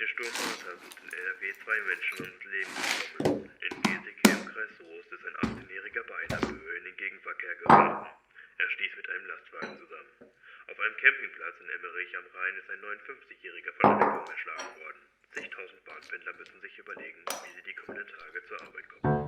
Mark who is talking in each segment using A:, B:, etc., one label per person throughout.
A: dem Sturm Martha sind in NRW 2 Menschen ums Leben gekommen. In Geseke im Kreis Soest ist ein 18-jähriger bei einer Böe in den Gegenverkehr geraten. Er stieß mit einem Lastwagen zusammen. Auf einem Campingplatz in Emmerich am Rhein ist ein 59-jähriger von einem Baum erschlagen worden. Zigtausend Bahnpendler müssen sich überlegen, wie sie die kommenden Tage zur Arbeit kommen.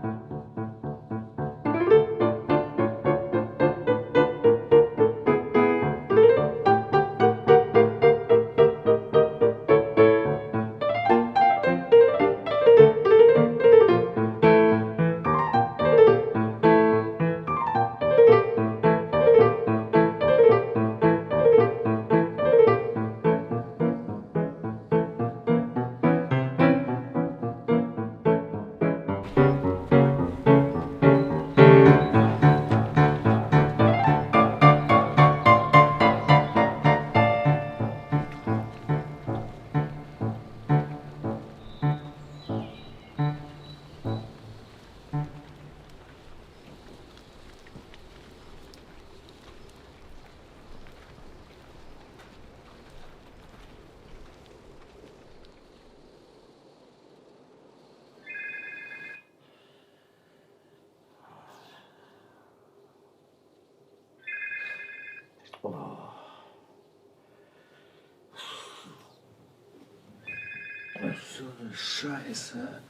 B: Was so eine Scheiße.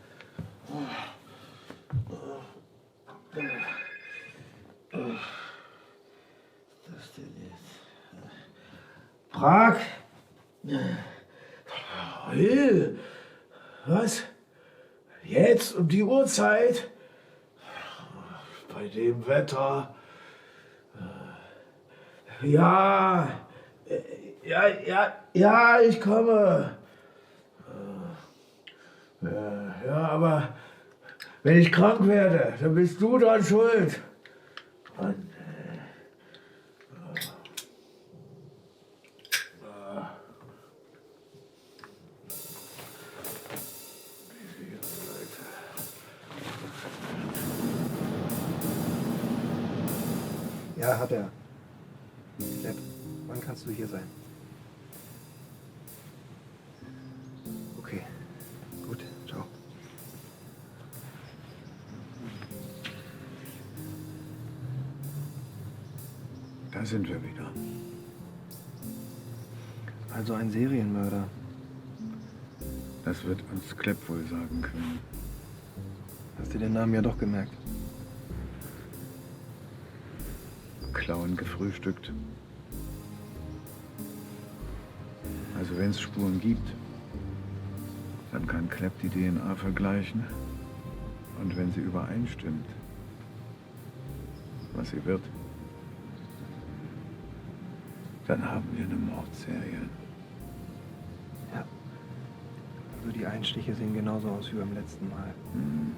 B: Was ist denn jetzt? Prag? Hey, was? Jetzt um die Uhrzeit? Bei dem Wetter? Ja, ich komme. Ja, aber wenn ich krank werde, dann bist du dran schuld. Mann.
C: Ja, hat er. Nett. Wann kannst du hier sein? Okay. Gut, ciao.
B: Da sind wir wieder.
C: Also ein Serienmörder.
B: Das wird uns Klepp wohl sagen können.
C: Hast du den Namen ja doch gemerkt.
B: Klauen gefrühstückt. Also wenn es Spuren gibt, dann kann Klepp die DNA vergleichen. Und wenn sie übereinstimmt, was sie wird, dann haben wir eine Mordserie.
C: Ja. Also die Einstiche sehen genauso aus wie beim letzten Mal.
B: Mhm.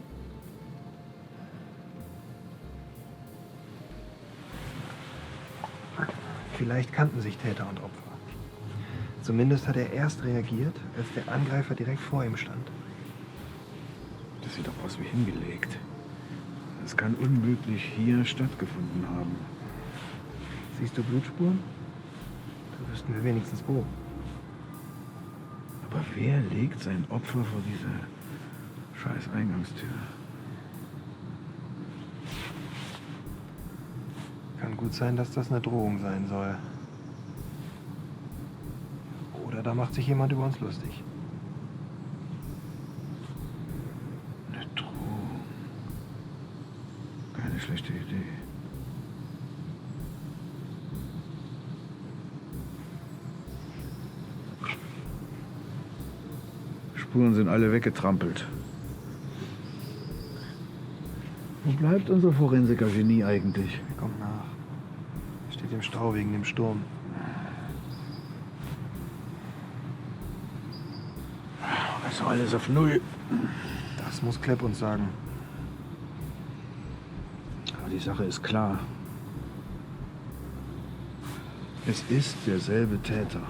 C: Vielleicht kannten sich Täter und Opfer. Zumindest hat er erst reagiert, als der Angreifer direkt vor ihm stand.
B: Das sieht doch aus wie hingelegt. Das kann unmöglich hier stattgefunden haben.
C: Siehst du Blutspuren? Da wüssten wir wenigstens wo.
B: Aber wer legt sein Opfer vor diese scheiß Eingangstür?
C: Kann gut sein, dass das eine Drohung sein soll. Oder da macht sich jemand über uns lustig.
B: Eine Drohung. Keine schlechte Idee. Spuren sind alle weggetrampelt. Wo bleibt unser Forensiker-Genie eigentlich?
C: Wir kommen nach. Er steht im Stau wegen dem Sturm.
B: Also alles auf Null.
C: Das muss Klepp uns sagen.
B: Aber die Sache ist klar. Es ist derselbe Täter.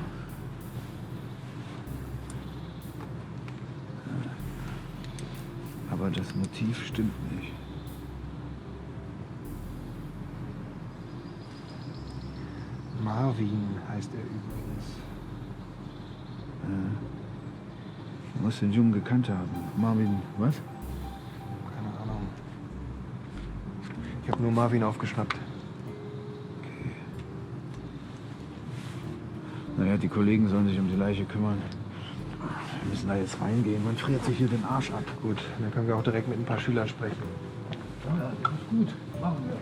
B: Aber das Motiv stimmt nicht.
C: Marvin heißt er übrigens.
B: muss den Jungen gekannt haben. Marvin, was?
C: Keine Ahnung. Ich habe nur Marvin aufgeschnappt.
B: Naja, die Kollegen sollen sich um die Leiche kümmern. Wir müssen da jetzt reingehen. Man friert sich hier den Arsch ab.
C: Gut, dann können wir auch direkt mit ein paar Schülern sprechen.
B: Ja, gut. Machen wir.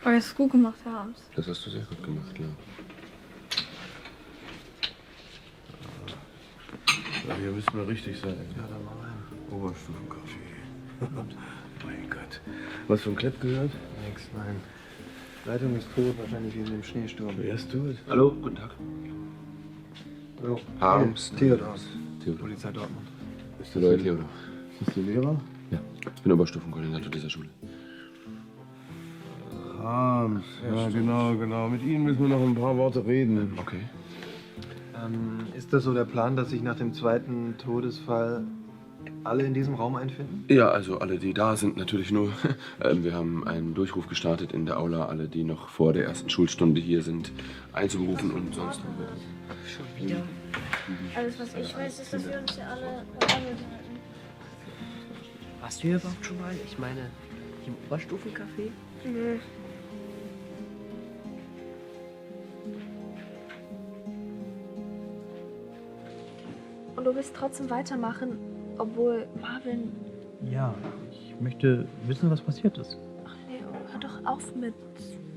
D: Oh, das ist gut gemacht, Herr Harms.
E: Das hast du sehr gut gemacht, ja.
A: Ja, hier müssen wir richtig sein.
C: Ja, dann mal rein.
A: Oberstufenkaffee. Mein Gott. Was von Klepp gehört?
C: Nix, nein. Leitung ist tot, wahrscheinlich wegen dem Schneesturm.
A: Wer ist tot?
E: Hallo, guten Tag.
C: So,
E: Harms.
C: Theodor.
E: Theodor.
C: Polizei Dortmund.
A: Ist das
E: Hallo,
A: der-
E: Theodor.
A: Ist das der Lehrer?
E: Ja, ich bin Oberstufenkoordinator dieser Schule.
A: Harms. Ja, genau. Mit Ihnen müssen wir noch ein paar Worte reden.
E: Okay.
C: Ist das so der Plan, dass sich nach dem zweiten Todesfall alle in diesem Raum einfinden?
E: Ja, also alle, die da sind, natürlich nur. Wir haben einen Durchruf gestartet in der Aula, alle, die noch vor der ersten Schulstunde hier sind, einzuberufen und sonst.
D: Schon wieder? Alles, was ich weiß, ist, dass wir uns ja alle behandelt halten.
F: Warst du hier überhaupt schon mal? Ich meine, im Oberstufencafé?
D: Nö. Und du willst trotzdem weitermachen, obwohl Marvin...
F: Ja, ich möchte wissen, was passiert ist.
D: Ach Leo, hör doch auf mit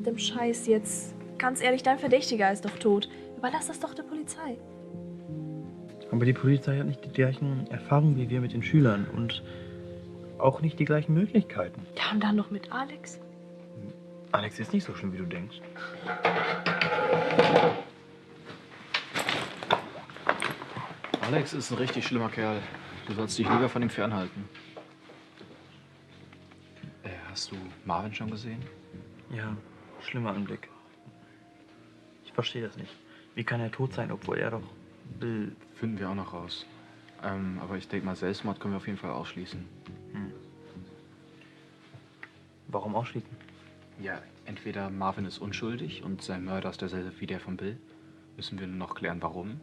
D: dem Scheiß jetzt. Ganz ehrlich, dein Verdächtiger ist doch tot. Überlass das doch der Polizei.
F: Aber die Polizei hat nicht die gleichen Erfahrungen wie wir mit den Schülern und auch nicht die gleichen Möglichkeiten.
D: Ja, und dann noch mit Alex.
F: Alex ist nicht so schlimm, wie du denkst.
G: Alex ist ein richtig schlimmer Kerl. Du sollst dich lieber von ihm fernhalten. Hast du Marvin schon gesehen?
F: Ja, schlimmer Anblick. Ich verstehe das nicht. Wie kann er tot sein, obwohl er doch will?
G: Finden wir auch noch raus. Aber ich denke mal, Selbstmord können wir auf jeden Fall ausschließen.
F: Warum ausschließen?
G: Ja, entweder Marvin ist unschuldig und sein Mörder ist derselbe wie der von Bill. Müssen wir nur noch klären, warum.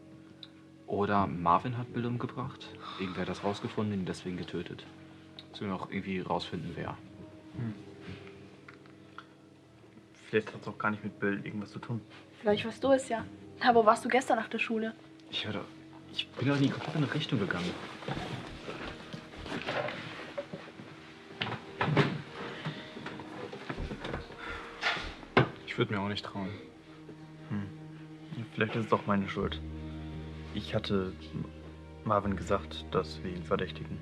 G: Oder Marvin hat Bill umgebracht. Irgendwer hat das rausgefunden und ihn deswegen getötet. Müssen wir noch irgendwie rausfinden, wer.
F: Vielleicht hat es auch gar nicht mit Bill irgendwas zu tun.
D: Vielleicht warst du es ja. Aber wo warst du gestern nach der Schule?
G: Ich bin doch nie komplett in eine Richtung gegangen. Ich würde mir auch nicht trauen.
F: Vielleicht ist es doch meine Schuld. Ich hatte Marvin gesagt, dass wir ihn verdächtigen.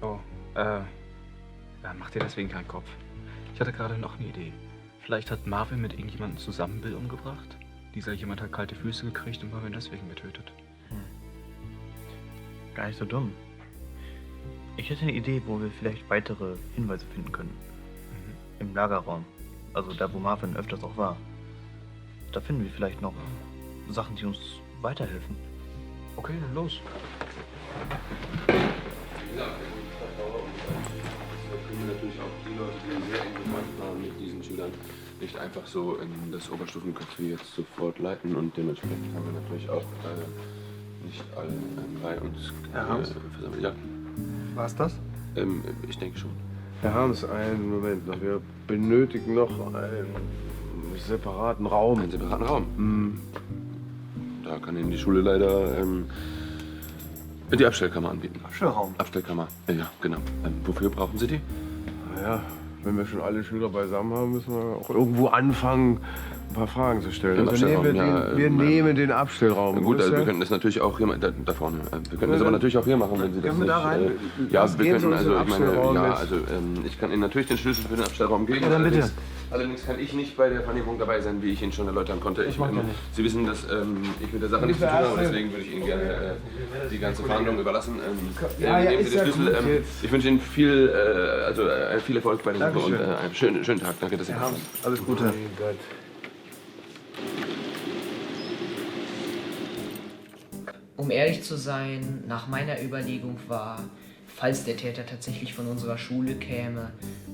G: Oh, mach dir deswegen keinen Kopf. Ich hatte gerade noch eine Idee. Vielleicht hat Marvin mit irgendjemandem zusammen Bill umgebracht. Dieser jemand hat kalte Füße gekriegt und Marvin deswegen getötet.
F: Gar nicht so dumm. Ich hätte eine Idee, wo wir vielleicht weitere Hinweise finden können. Im Lagerraum. Also da, wo Marvin öfters auch war. Da finden wir vielleicht noch Sachen, die uns weiterhelfen.
G: Okay, dann los.
E: Wir können natürlich auch die Leute, die sehr eng bekannt waren mit diesen Schülern, nicht einfach so in das Oberstufencafé jetzt sofort leiten und dementsprechend haben wir natürlich auch nicht alle bei uns
C: Herr Harms?
E: versammelt. Ja,
C: War's das?
E: ich denke schon.
A: Herr Harms, einen Moment noch. Wir benötigen noch einen separaten Raum.
E: Einen separaten Raum. Da kann Ihnen die Schule leider die Abstellkammer anbieten.
C: Abstellraum.
E: Abstellkammer, ja, genau. Wofür brauchen Sie die?
A: Naja, wenn wir schon alle Schüler beisammen haben, müssen wir auch irgendwo anfangen, ein paar Fragen zu stellen.
E: Im
A: Also nehmen wir
E: Abstellraum,
A: wir nehmen den Abstellraum.
E: Gut,
A: Wisst
E: also
A: ihr?
E: wir könnten das natürlich auch hier, da vorne. Wir könnten das aber natürlich auch hier machen, wenn Sie das
C: Können wir
E: nicht...
C: da rein?
E: ja,
A: Was
E: wir
A: gehen
E: könnten,
A: Sie uns
E: also
A: im
E: ich meine,
A: Abstellraum
E: ja,
A: jetzt?
E: also ich kann Ihnen natürlich den Schlüssel für den Abstellraum geben.
C: Ja, dann bitte.
E: Allerdings kann ich nicht bei der Vernehmung dabei sein, wie ich Ihnen schon erläutern konnte.
C: Das macht ja nichts.
E: Sie wissen, dass ich mit der Sache nichts zu tun habe, deswegen würde ich Ihnen gerne die ganze Verhandlung überlassen. Nehmen Sie den Schlüssel. Ich wünsche Ihnen viel Erfolg bei der Sache und einen schönen Tag. Danke, dass Sie da sind.
C: Alles Gute.
A: Mein Gott.
H: Um ehrlich zu sein, nach meiner Überlegung war, falls der Täter tatsächlich von unserer Schule käme,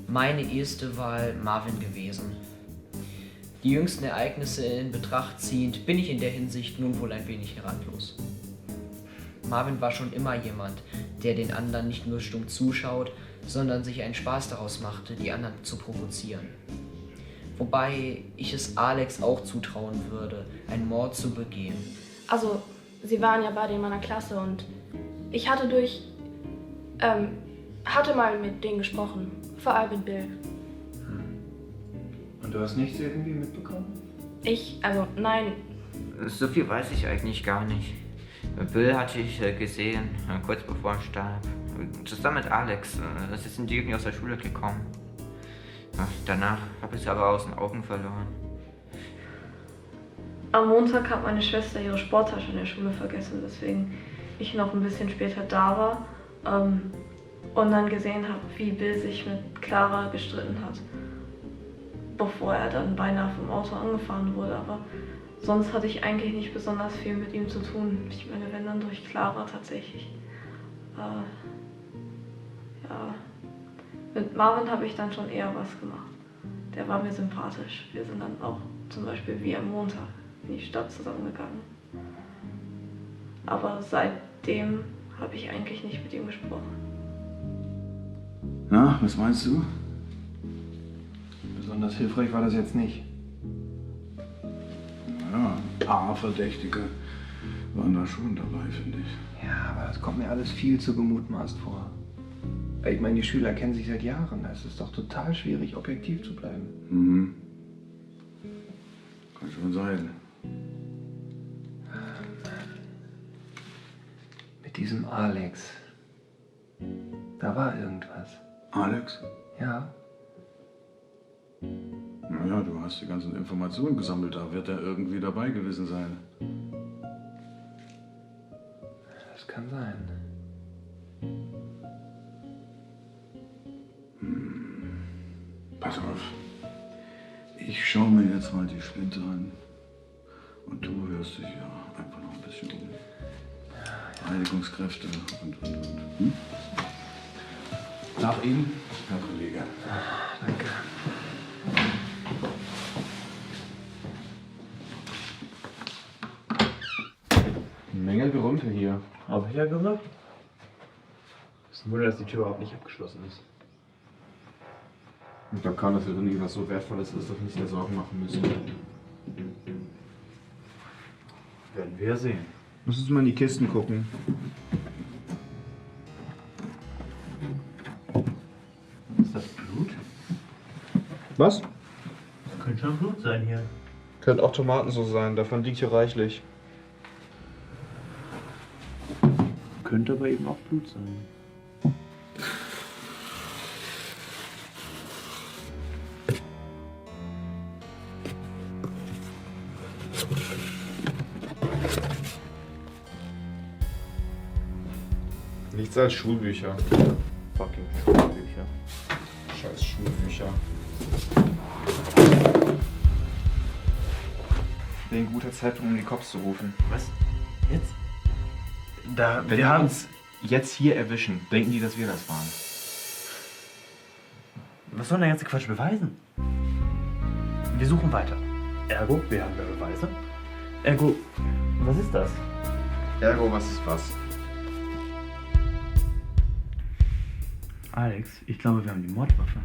H: meine erste Wahl Marvin gewesen. Die jüngsten Ereignisse in Betracht ziehend, bin ich in der Hinsicht nun wohl ein wenig ratlos. Marvin war schon immer jemand, der den anderen nicht nur stumm zuschaut, sondern sich einen Spaß daraus machte, die anderen zu provozieren. Wobei ich es Alex auch zutrauen würde, einen Mord zu begehen.
D: Also, sie waren ja beide in meiner Klasse und ich hatte mal mit denen gesprochen. Vor allem mit Bill.
C: Und du hast nichts irgendwie mitbekommen?
D: Nein.
I: So viel weiß ich eigentlich gar nicht. Bill hatte ich gesehen, kurz bevor er starb. Zusammen mit Alex. Sie sind irgendwie aus der Schule gekommen. Danach habe ich sie aber aus den Augen verloren.
J: Am Montag hat meine Schwester ihre Sporttasche in der Schule vergessen, weswegen ich noch ein bisschen später da war und dann gesehen habe, wie Bill sich mit Clara gestritten hat, bevor er dann beinahe vom Auto angefahren wurde. Aber sonst hatte ich eigentlich nicht besonders viel mit ihm zu tun. Ich meine, wenn dann durch Clara tatsächlich. Ja. Mit Marvin habe ich dann schon eher was gemacht. Der war mir sympathisch. Wir sind dann auch zum Beispiel wie am Montag in die Stadt zusammengegangen. Aber seitdem habe ich eigentlich nicht mit ihm gesprochen.
B: Na, was meinst du?
C: Besonders hilfreich war das jetzt nicht.
B: Ja, ein paar Verdächtige waren da schon dabei, finde ich.
C: Ja, aber das kommt mir alles viel zu gemutmaßt vor. Ich meine, die Schüler kennen sich seit Jahren. Es ist doch total schwierig, objektiv zu bleiben.
B: Mhm. Kann schon sein.
C: Mit diesem Alex. Da war irgendwas.
B: Alex?
C: Ja.
B: Naja, du hast die ganzen Informationen gesammelt. Da wird er irgendwie dabei gewesen sein.
C: Das kann sein.
B: Pass auf. Ich schaue mir jetzt mal die Splinte an. Und du hörst dich ja einfach noch ein bisschen um. Reinigungskräfte und. Hm? Nach Ihnen, Herr Kollege.
C: Danke.
E: Eine Menge Gerümpel hier.
F: Habe ich ja gesagt. Es ist ein Wunder, dass die Tür überhaupt nicht abgeschlossen ist.
E: Und da kann das ja drin was so Wertvolles ist, dass wir uns da Sorgen machen müssen.
F: Werden wir ja sehen.
C: Lass uns mal in die Kisten gucken.
F: Ist das Blut?
E: Was?
F: Das könnte schon Blut sein hier.
E: Könnte auch Tomatensauce sein, davon liegt hier reichlich.
F: Könnte aber eben auch Blut sein.
E: Nichts als Schulbücher.
F: Fucking Schulbücher.
E: Scheiß Schulbücher. Wäre ein guter Zeitpunkt, um die Cops zu rufen.
F: Was? Jetzt?
E: Wenn die uns jetzt hier erwischen, denken die, dass wir das waren.
F: Was soll der ganze Quatsch beweisen? Wir suchen weiter. Ergo, wir haben mehr Beweise. Ergo, was ist das?
E: Ergo, was ist was?
F: Alex, ich glaube, wir haben die Mordwaffe.